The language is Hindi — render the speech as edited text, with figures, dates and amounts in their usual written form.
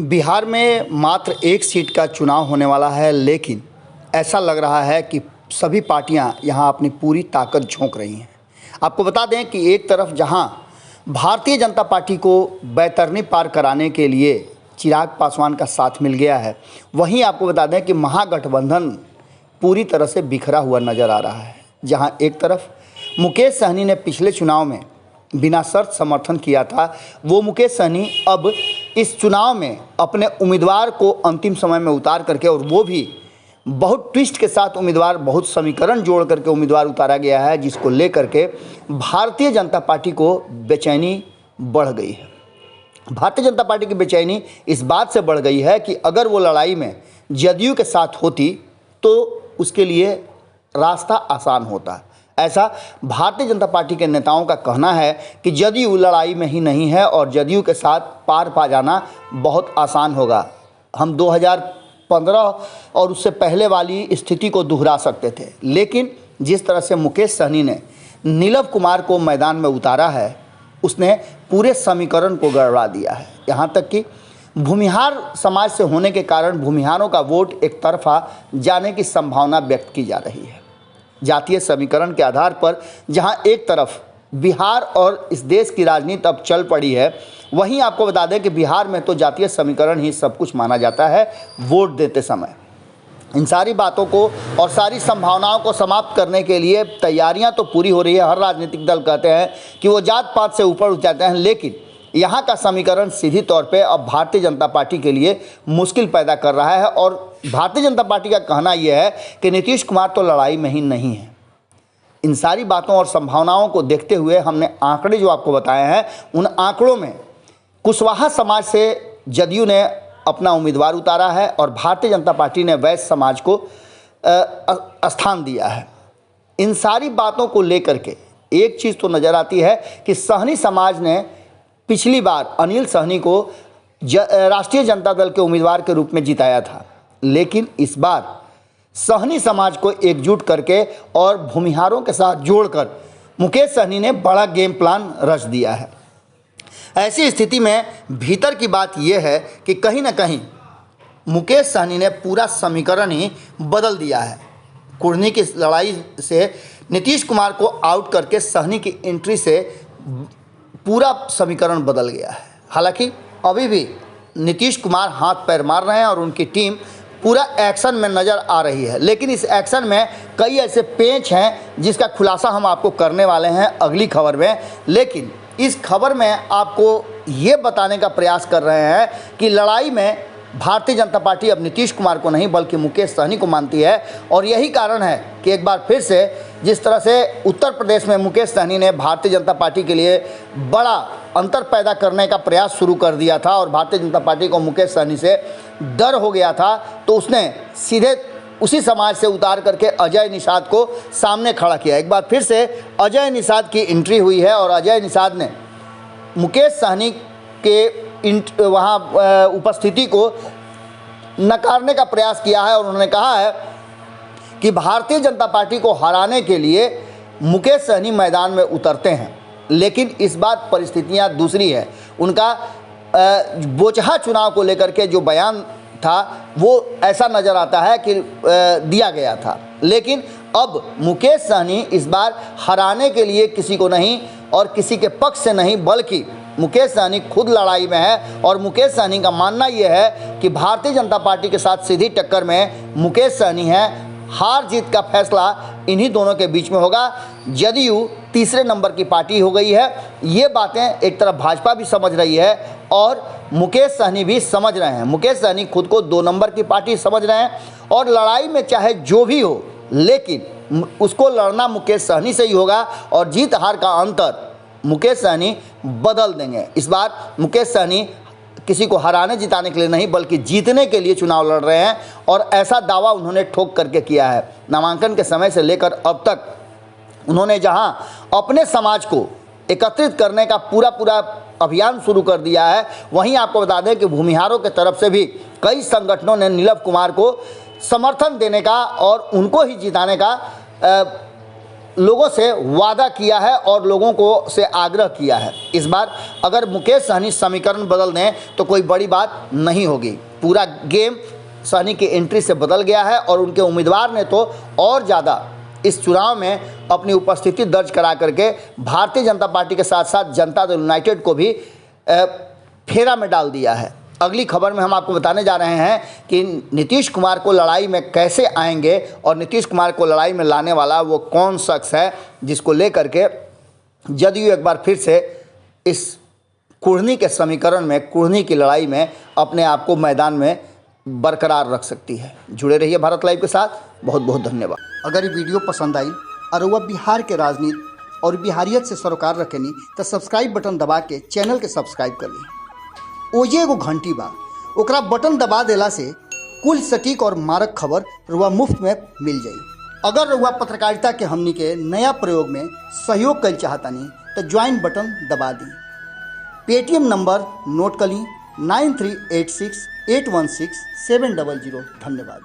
बिहार में मात्र एक सीट का चुनाव होने वाला है, लेकिन ऐसा लग रहा है कि सभी पार्टियां यहां अपनी पूरी ताकत झोंक रही हैं। आपको बता दें कि एक तरफ जहां भारतीय जनता पार्टी को बैतरनी पार कराने के लिए चिराग पासवान का साथ मिल गया है, वहीं आपको बता दें कि महागठबंधन पूरी तरह से बिखरा हुआ नज़र आ रहा है। जहां एक तरफ मुकेश सहनी ने पिछले चुनाव में बिना शर्त समर्थन किया था, वो मुकेश सहनी अब इस चुनाव में अपने उम्मीदवार को अंतिम समय में उतार करके, और वो भी बहुत ट्विस्ट के साथ उम्मीदवार, बहुत समीकरण जोड़ करके उम्मीदवार उतारा गया है, जिसको लेकर के भारतीय जनता पार्टी को बेचैनी बढ़ गई है। भारतीय जनता पार्टी की बेचैनी इस बात से बढ़ गई है कि अगर वो लड़ाई में जदयू के साथ होती तो उसके लिए रास्ता आसान होता। ऐसा भारतीय जनता पार्टी के नेताओं का कहना है कि जदयू लड़ाई में ही नहीं है और जदयू के साथ पार पा जाना बहुत आसान होगा। हम 2015 और उससे पहले वाली स्थिति को दोहरा सकते थे, लेकिन जिस तरह से मुकेश सहनी ने नीलव कुमार को मैदान में उतारा है, उसने पूरे समीकरण को गड़बड़ा दिया है। यहाँ तक कि भूमिहार समाज से होने के कारण भूमिहारों का वोट एक तरफा जाने की संभावना व्यक्त की जा रही है। जातीय समीकरण के आधार पर जहां एक तरफ बिहार और इस देश की राजनीति अब चल पड़ी है, वहीं आपको बता दें कि बिहार में तो जातीय समीकरण ही सब कुछ माना जाता है वोट देते समय। इन सारी बातों को और सारी संभावनाओं को समाप्त करने के लिए तैयारियां तो पूरी हो रही है। हर राजनीतिक दल कहते हैं कि वो जात पात से ऊपर उठ जाते हैं, लेकिन यहाँ का समीकरण सीधी तौर पे अब भारतीय जनता पार्टी के लिए मुश्किल पैदा कर रहा है। और भारतीय जनता पार्टी का कहना यह है कि नीतीश कुमार तो लड़ाई में ही नहीं है। इन सारी बातों और संभावनाओं को देखते हुए हमने आंकड़े जो आपको बताए हैं, उन आंकड़ों में कुशवाहा समाज से जदयू ने अपना उम्मीदवार उतारा है और भारतीय जनता पार्टी ने वैश्य समाज को स्थान दिया है। इन सारी बातों को लेकर के एक चीज़ तो नज़र आती है कि सहनी समाज ने पिछली बार अनिल सहनी को राष्ट्रीय जनता दल के उम्मीदवार के रूप में जिताया था, लेकिन इस बार सहनी समाज को एकजुट करके और भूमिहारों के साथ जोड़कर मुकेश सहनी ने बड़ा गेम प्लान रच दिया है। ऐसी स्थिति में भीतर की बात यह है कि कहीं ना कहीं मुकेश सहनी ने पूरा समीकरण ही बदल दिया है। कुर्नी की लड़ाई से नीतीश कुमार को आउट करके सहनी की एंट्री से पूरा समीकरण बदल गया है। हालांकि अभी भी नीतीश कुमार हाथ पैर मार रहे हैं और उनकी टीम पूरा एक्शन में नज़र आ रही है, लेकिन इस एक्शन में कई ऐसे पेंच हैं जिसका खुलासा हम आपको करने वाले हैं अगली खबर में। लेकिन इस खबर में आपको ये बताने का प्रयास कर रहे हैं कि लड़ाई में भारतीय जनता पार्टी अब नीतीश कुमार को नहीं बल्कि मुकेश सहनी को मानती है। और यही कारण है कि एक बार फिर से जिस तरह से उत्तर प्रदेश में मुकेश सहनी ने भारतीय जनता पार्टी के लिए बड़ा अंतर पैदा करने का प्रयास शुरू कर दिया था और भारतीय जनता पार्टी को मुकेश सहनी से डर हो गया था, तो उसने सीधे उसी समाज से उतार करके अजय निषाद को सामने खड़ा किया। एक बार फिर से अजय निषाद की एंट्री हुई है और अजय निषाद ने मुकेश सहनी के वहाँ उपस्थिति को नकारने का प्रयास किया है और उन्होंने कहा है कि भारतीय जनता पार्टी को हराने के लिए मुकेश सहनी मैदान में उतरते हैं, लेकिन इस बार परिस्थितियाँ दूसरी है। उनका बोचहा चुनाव को लेकर के जो बयान था वो ऐसा नज़र आता है कि दिया गया था, लेकिन अब मुकेश सहनी इस बार हराने के लिए किसी को नहीं और किसी के पक्ष से नहीं, बल्कि मुकेश सहनी खुद लड़ाई में है। और मुकेश सहनी का मानना यह है कि भारतीय जनता पार्टी के साथ सीधी टक्कर में मुकेश सहनी है। हार जीत का फैसला इन्हीं दोनों के बीच में होगा। जदयू तीसरे नंबर की पार्टी हो गई है, ये बातें एक तरफ भाजपा भी समझ रही है और मुकेश सहनी भी समझ रहे हैं। मुकेश सहनी खुद को 2 नंबर की पार्टी समझ रहे हैं और लड़ाई में चाहे जो भी हो, लेकिन उसको लड़ना मुकेश सहनी से ही होगा और जीत हार का अंतर मुकेश सहनी बदल देंगे। इस बार मुकेश सहनी किसी को हराने जिताने के लिए नहीं बल्कि जीतने के लिए चुनाव लड़ रहे हैं और ऐसा दावा उन्होंने ठोक करके किया है। नामांकन के समय से लेकर अब तक उन्होंने जहां अपने समाज को एकत्रित करने का पूरा अभियान शुरू कर दिया है, वहीं आपको बता दें कि भूमिहारों के तरफ से भी कई संगठनों ने नीलव कुमार को समर्थन देने का और उनको ही जिताने का लोगों से वादा किया है और लोगों को से आग्रह किया है। इस बार अगर मुकेश सहनी समीकरण बदल दें तो कोई बड़ी बात नहीं होगी। पूरा गेम सहनी की एंट्री से बदल गया है और उनके उम्मीदवार ने तो और ज़्यादा इस चुनाव में अपनी उपस्थिति दर्ज करा करके भारतीय जनता पार्टी के साथ साथ जनता दल यूनाइटेड को भी फेरा में डाल दिया है। अगली खबर में हम आपको बताने जा रहे हैं कि नीतीश कुमार को लड़ाई में कैसे आएंगे और नीतीश कुमार को लड़ाई में लाने वाला वो कौन शख्स है जिसको लेकर के जदयू एक बार फिर से इस कुढ़नी के समीकरण में, कुढ़नी की लड़ाई में अपने आप को मैदान में बरकरार रख सकती है। जुड़े रहिए भारत लाइव के साथ। बहुत बहुत धन्यवाद। अगर ये वीडियो पसंद आई और वह बिहार के राजनीति और बिहारियत से सरोकार रखेनी तो सब्सक्राइब बटन दबा के चैनल के सब्सक्राइब कर ली। ओजे एगो घंटी बा, ओकरा बटन दबा देला से कुल सटीक और मारक खबर रुआ मुफ्त में मिल जाई। अगर रुआ पत्रकारिता के हमनी के नया प्रयोग में सहयोग कर चाहतानी तो ज्वाइन बटन दबा दी। पेटीएम नंबर नोट कर ली 9386816700। धन्यवाद।